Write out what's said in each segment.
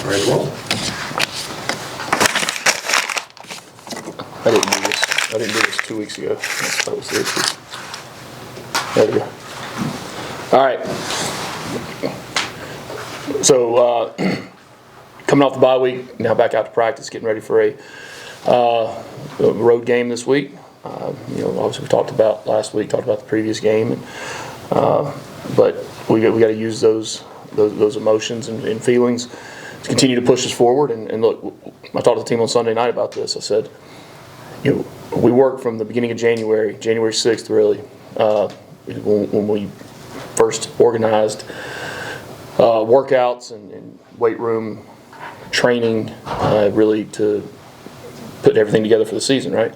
Ready to roll. I didn't do this 2 weeks ago. That was the issue. There we go. All right. So coming off the bye week, now back out to practice, getting ready for a road game this week. Obviously we talked about last week, talked about the previous game, but we got to use those emotions and feelings to continue to push us forward. And look, I talked to the team on Sunday night about this. I said, we worked from the beginning of January 6th really, when we first organized workouts and weight room training, really to put everything together for the season, right?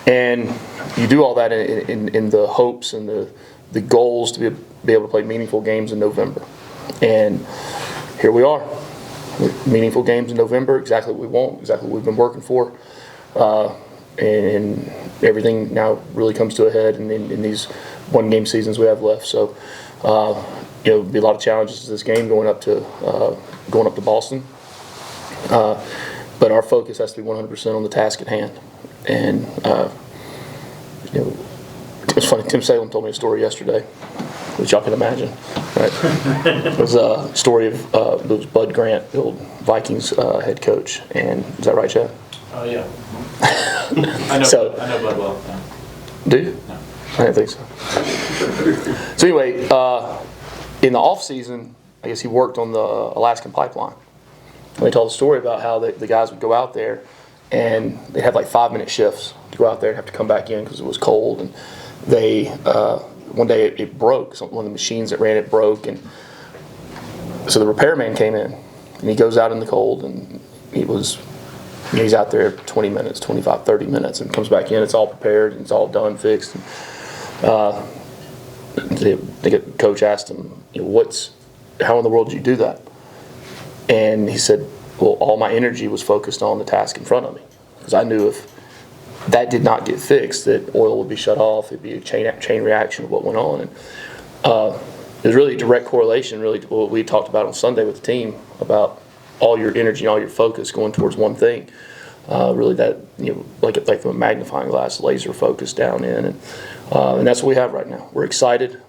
And you do all that in the hopes and the goals to be able to play meaningful games in November. And here we are, meaningful games in November, exactly what we want, exactly what we've been working for. And everything now really comes to a head in these one-game seasons we have left. So, there'll be a lot of challenges to this game going up to Boston. But our focus has to be 100% on the task at hand. And it's funny. Tim Salem told me a story yesterday, which y'all can imagine. Right? It was a story of it was Bud Grant, the old Vikings head coach. And is that right, Chad? Oh yeah. I know Bud well. Yeah. Do you? No. I didn't think so. So anyway, in the off season, I guess he worked on the Alaskan pipeline. And he told a story about how the guys would go out there and they had like 5-minute shifts to go out there and have to come back in because it was cold. And they one day it broke. One of the machines that ran it broke, and so the repairman came in and he goes out in the cold and he's out there 20 minutes, 25, 30 minutes, and comes back in. It's all prepared and it's all done, fixed. And, the coach asked him, how in the world did you do that? And he said, well, all my energy was focused on the task in front of me, because I knew if that did not get fixed, that oil would be shut off. It'd be a chain reaction of what went on. And there's really a direct correlation, really, to what we talked about on Sunday with the team about all your energy and all your focus going towards one thing. Really, that like a magnifying glass, laser focus down in, and that's what we have right now. We're excited.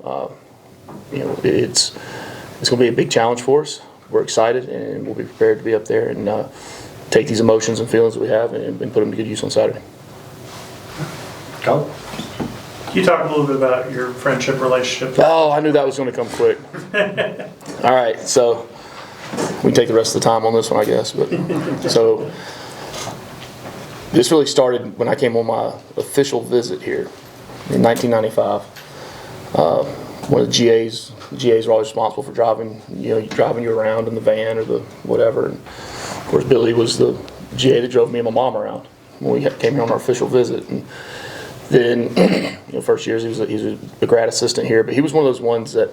It's going to be a big challenge for us. We're excited, and we'll be prepared to be up there and take these emotions and feelings that we have and put them to good use on Saturday. Go. Can you talk a little bit about your friendship relationship? Oh, I knew that was going to come quick. All right, so we can take the rest of the time on this one, I guess. But so this really started when I came on my official visit here in 1995. One of the GAs were always responsible for driving you around in the van or the whatever. And of course, Billy was the GA that drove me and my mom around when we came here on our official visit. And then, first years he was a grad assistant here, but he was one of those ones that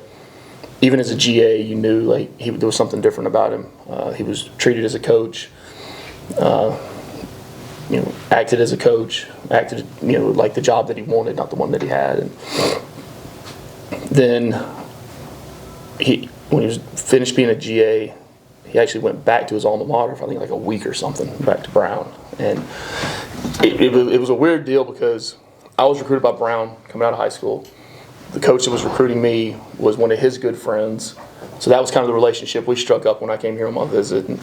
even as a GA, you knew there was something different about him. He was treated as a coach, acted as a coach, acted like the job that he wanted, not the one that he had. And then when he was finished being a GA, he actually went back to his alma mater for I think like a week or something, back to Brown. And it was a weird deal because I was recruited by Brown coming out of high school. The coach that was recruiting me was one of his good friends. So that was kind of the relationship we struck up when I came here on my visit. And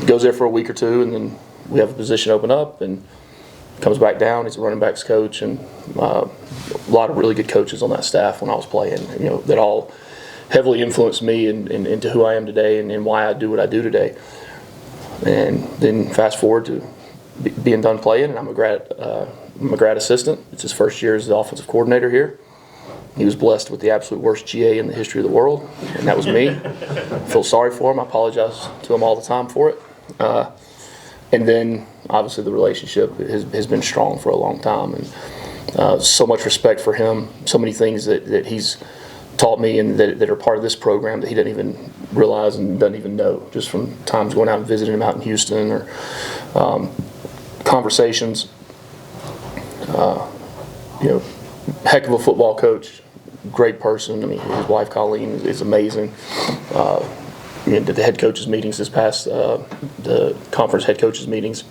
goes there for a week or two, and then we have a position open up, and comes back down. He's a running backs coach, and a lot of really good coaches on that staff when I was playing, that all heavily influenced me into who I am today and why I do what I do today. And then fast forward to being done playing, and I'm a grad assistant. It's his first year as the offensive coordinator here. He was blessed with the absolute worst GA in the history of the world, and that was me. I feel sorry for him. I apologize to him all the time for it. And then, obviously, the relationship has been strong for a long time, and so much respect for him. So many things that he's taught me and that are part of this program that he doesn't even realize and doesn't even know, just from times going out and visiting him out in Houston or conversations. Heck of a football coach, great person. I mean, his wife Colleen is amazing. did the head coaches meetings this past the conference head coaches meetings.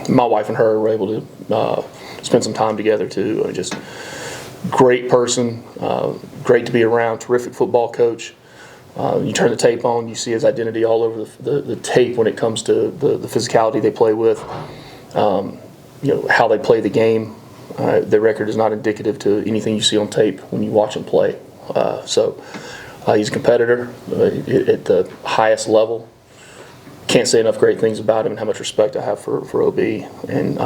My wife and her were able to spend some time together too. Just great person, great to be around, terrific football coach. You turn the tape on, you see his identity all over the tape when it comes to the physicality they play with, how they play the game. Their record is not indicative to anything you see on tape when you watch them play. So he's a competitor at the highest level. Can't say enough great things about him and how much respect I have for OB and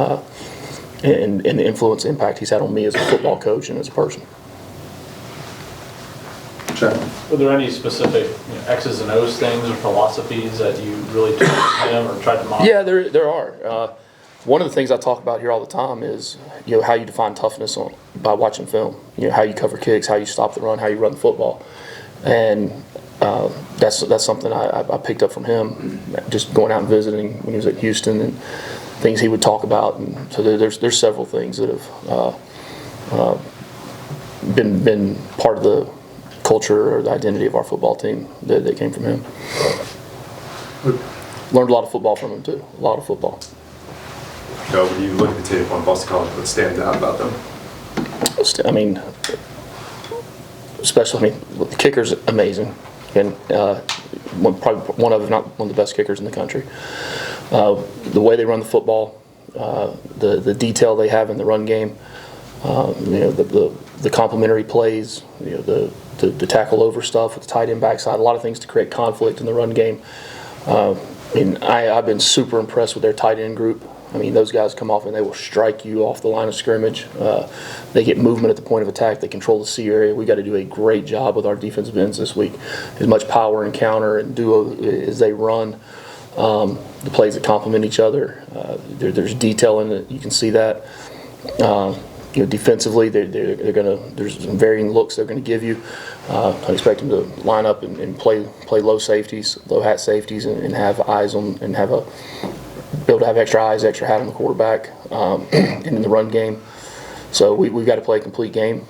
the influence, impact he's had on me as a football coach and as a person. Sure. Were there any specific X's and O's things or philosophies that you really took from him or tried to model? Yeah, there are. One of the things I talk about here all the time is how you define toughness by watching film. How you cover kicks, how you stop the run, how you run the football, and that's something I picked up from him just going out and visiting when he was at Houston and things he would talk about. And so there's several things that have been part of the culture or the identity of our football team that came from him. Learned a lot of football from him too. A lot of football. When you look at the tape on Boston College, what stands out about them? Especially the kicker's amazing, and probably one of, if not one of the best kickers in the country. The way they run the football, the detail they have in the run game, the complementary plays, the tackle over stuff with the tight end backside, a lot of things to create conflict in the run game. I've been super impressed with their tight end group. Those guys come off and they will strike you off the line of scrimmage. They get movement at the point of attack. They control the C area. We got to do a great job with our defensive ends this week. As much power and counter and duo as they run, the plays that complement each other. There's detail in it. You can see that. Defensively, there's some varying looks they're going to give you. I expect them to line up and play low safeties, low hat safeties, and have eyes on and be able to have extra eyes, extra hat on the quarterback, and in the run game. So we've got to play a complete game.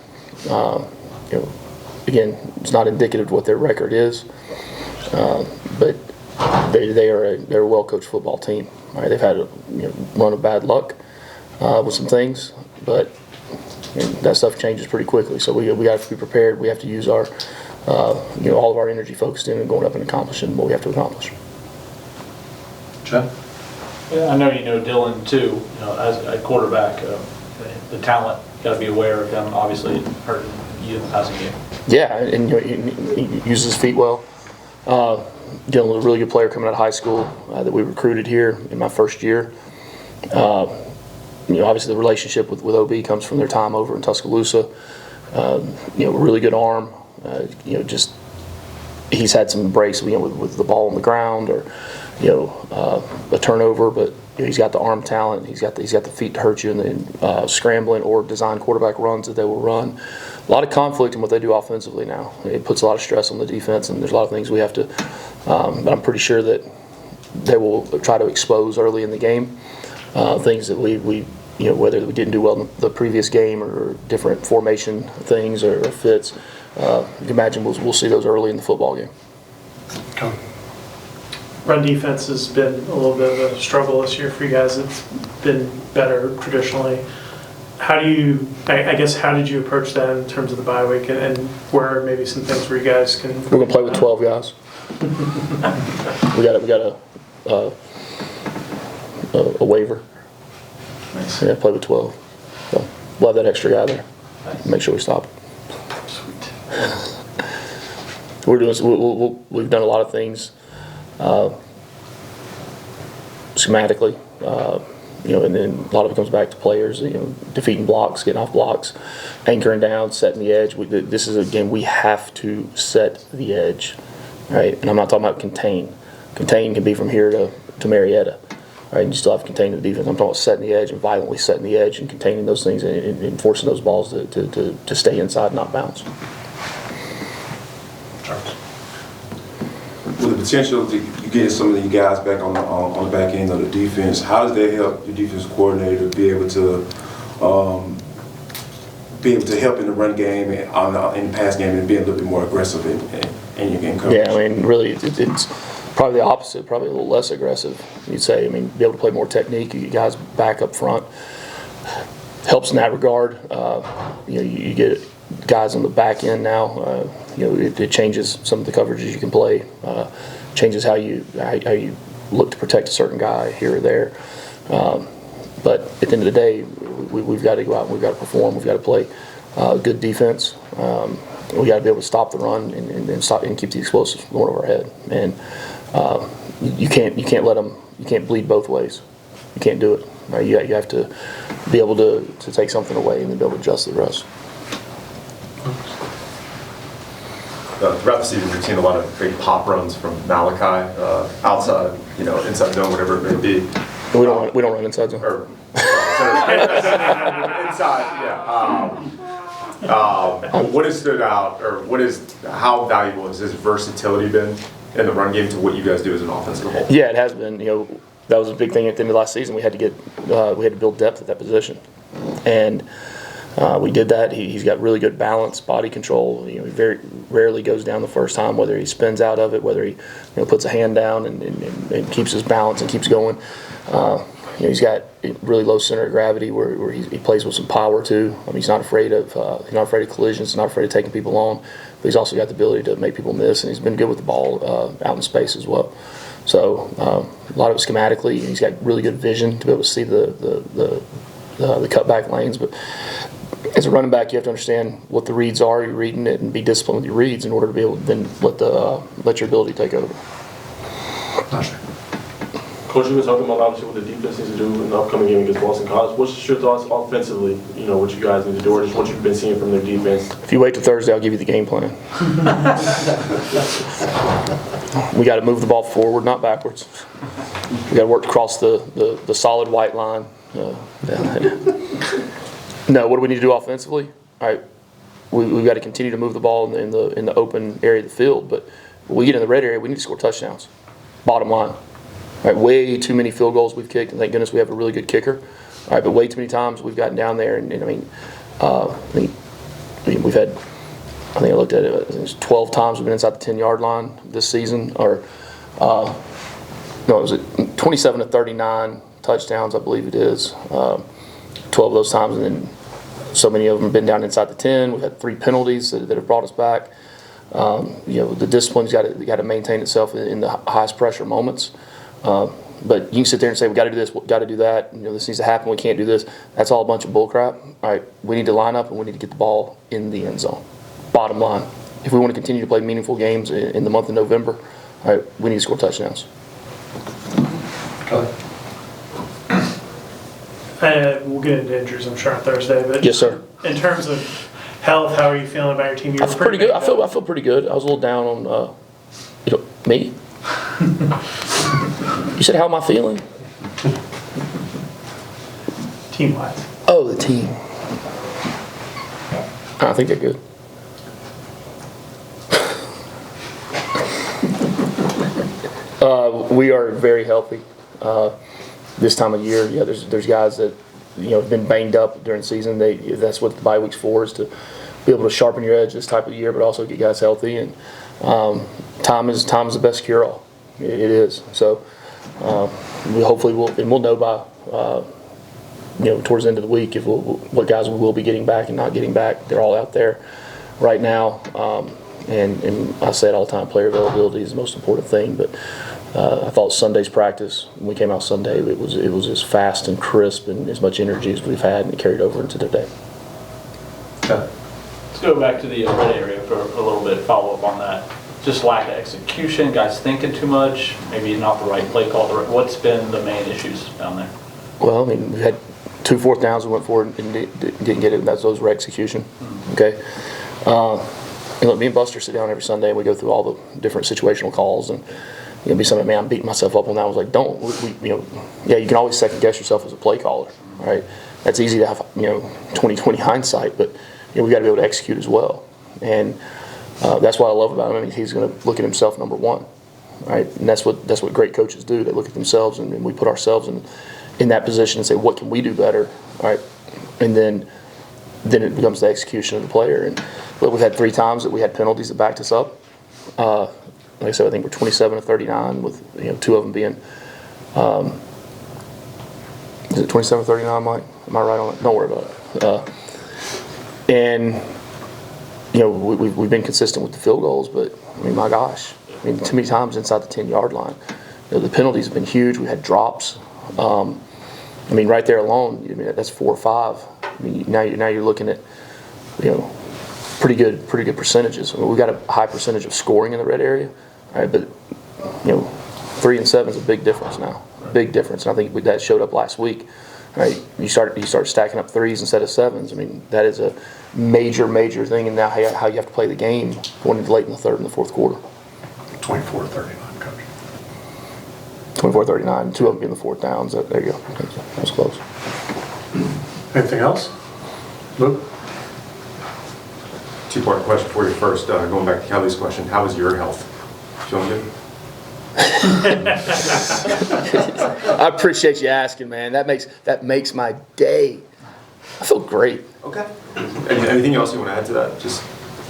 Again, it's not indicative of what their record is, but they're a well-coached football team. Right? They've had a run of bad luck with some things, but that stuff changes pretty quickly. So we got to be prepared. We have to use our all of our energy focused in and going up and accomplishing what we have to accomplish. Jeff? Yeah, I know you know Dylan too. As a quarterback, the talent, got to be aware of him. Obviously, hurting you in the passing game. Yeah, and he uses his feet well. Dylan was a really good player coming out of high school that we recruited here in my first year. Obviously the relationship with OB comes from their time over in Tuscaloosa. Really good arm. Just he's had some breaks with the ball on the ground or a turnover, but he's got the arm talent. He's got the feet to hurt you in scrambling or design quarterback runs that they will run. A lot of conflict in what they do offensively now. It puts a lot of stress on the defense, and there's a lot of things we have to. But I'm pretty sure that they will try to expose early in the game things that we whether we didn't do well in the previous game or different formation things or fits. You can imagine we'll see those early in the football game. Okay. Run defense has been a little bit of a struggle this year for you guys. It's been better traditionally. How did you approach that in terms of the bye week and where are maybe some things where you guys can? We're gonna play with 12 guys. we got a waiver. Nice. Yeah, play with 12. So we'll have that extra guy there. Nice. Make sure we stop it. Sweet. We're doing. We've done a lot of things schematically. And then a lot of it comes back to players, defeating blocks, getting off blocks, anchoring down, setting the edge. This is a game we have to set the edge, right? And I'm not talking about contain. Contain can be from here to Marietta, right? And you still have to contain the defense. I'm talking about setting the edge and violently setting the edge and containing those things and forcing those balls to stay inside, not bounce. With the potential to get some of you guys back on the back end of the defense, how does that help your defense coordinator be able to help in the run game and in the pass game and be a little bit more aggressive And you can cover. Yeah, I mean, really, it's probably the opposite, probably a little less aggressive, you'd say. I mean, be able to play more technique, you guys back up front. Helps in that regard. You get guys on the back end now. It changes some of the coverages you can play. Changes how you look to protect a certain guy here or there. But at the end of the day, we've got to go out and we've got to perform. We've got to play good defense. We got to be able to stop the run and stop and keep the explosives going over our head. And you can't let them. You can't bleed both ways. You can't do it. Right? You have to be able to take something away and then be able to adjust the rest. Throughout the season, we've seen a lot of great pop runs from Malachi, outside, inside zone, whatever it may be. We don't run inside zone. Or inside, yeah. What has stood out, or how valuable has his versatility been in the run game to what you guys do as an offense as a whole? Yeah, it has been. That was a big thing at the end of last season. We had to build depth at that position, and we did that. He's got really good balance, body control. He very rarely goes down the first time, whether he spins out of it, whether he puts a hand down and keeps his balance and keeps going. He's got really low center of gravity where he plays with some power too. I mean, he's not afraid of collisions, he's not afraid of taking people on, but he's also got the ability to make people miss, and he's been good with the ball out in space as well. So a lot of it schematically, he's got really good vision to be able to see the cutback lanes. But as a running back, you have to understand what the reads are. You're reading it and be disciplined with your reads in order to be able to then let your ability take over. Coach, you were talking about obviously what the defense needs to do in the upcoming game against Boston College. What's your thoughts offensively? What you guys need to do, or just what you've been seeing from their defense? If you wait till Thursday, I'll give you the game plan. We got to move the ball forward, not backwards. We got to work across the solid white line. No, what do we need to do offensively? All right, we've got to continue to move the ball in the open area of the field. But when we get in the red area, we need to score touchdowns. Bottom line. All right, way too many field goals we've kicked, and thank goodness we have a really good kicker. All right, but way too many times we've gotten down there, and we've had, I think I looked at it, I think it's 12 times we've been inside the 10-yard line this season, or no, it was 27 to 39 touchdowns, I believe it is. 12 of those times, and then so many of them have been down inside the 10. We've had 3 penalties that have brought us back. The discipline's got to maintain itself in the highest pressure moments. But you can sit there and say, we got to do this, we got to do that, this needs to happen, we can't do this. That's all a bunch of bull crap. All right, we need to line up and we need to get the ball in the end zone. Bottom line, if we want to continue to play meaningful games in the month of November, all right, we need to score touchdowns. We'll get into injuries, I'm sure, on Thursday. But Yes, sir. In terms of health, how are you feeling about your team? I feel pretty good. I feel pretty good. I was a little down on me. You said, how am I feeling? Team-wise. Oh, the team. I think they're good. We are very healthy this time of year. Yeah, there's guys that have been banged up during the season. That's what the bye week's for, is to be able to sharpen your edge this type of year, but also get guys healthy. And time is the best cure-all. It is. So we'll know by towards the end of the week what guys we will be getting back and not getting back. They're all out there right now. And I say it all the time, player availability is the most important thing. But I thought Sunday's practice, when we came out Sunday, it was as fast and crisp and as much energy as we've had, and it carried over into today. Okay. Let's go back to the red area for a little bit, follow up on that. Just lack of execution, guys thinking too much, maybe not the right play call. What's been the main issues down there? Well, I mean, we had 2 fourth downs we went for and didn't get it. Those were execution. Okay. And look, me and Buster sit down every Sunday and we go through all the different situational calls, and be something, man, I'm beating myself up on that. I was like, yeah, you can always second guess yourself as a play caller, right? That's easy to have, 20/20 hindsight, but we got to be able to execute as well. And that's what I love about him. I mean, he's going to look at himself number one, right? And that's what great coaches do. They look at themselves, and we put ourselves in that position and say, what can we do better, right? And then it becomes the execution of the player. And look, we've had 3 times that we had penalties that backed us up, Like I said, I think we're 27 to 39 with, 2 of them being, is it 27 to 39, Mike? Am I right on it? Don't worry about it. And, we've been consistent with the field goals, but, I mean, my gosh. I mean, too many times inside the 10-yard line. The penalties have been huge. We had drops. I mean, right there alone, I mean, that's 4 or 5. I mean, now you're looking at, pretty good percentages. I mean, we've got a high percentage of scoring in the red area, right? But 3 and 7 is a big difference now, big difference. And I think that showed up last week, right? You start stacking up 3s instead of 7s. I mean, that is a major thing in now how you have to play the game going into late in the third and the fourth quarter. 24-39, coach. 24-39, 2 of them being the fourth downs. There you go. That was close. Anything else? Luke? Two-part question for you first. Going back to Kelly's question, how is your health? Feeling good? I appreciate you asking, man. That makes my day. I feel great. Okay. Anything else you want to add to that? Just.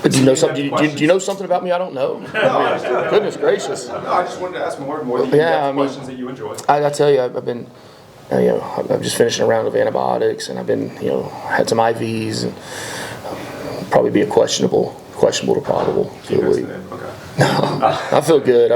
Do you know something? Do you know something about me I don't know? Goodness gracious. No, I just wanted to ask more the in-depth questions that you enjoy. I tell you, I've been, I'm just finishing a round of antibiotics, and I've been, had some IVs, and probably be a questionable to probable. Okay. No, I feel good.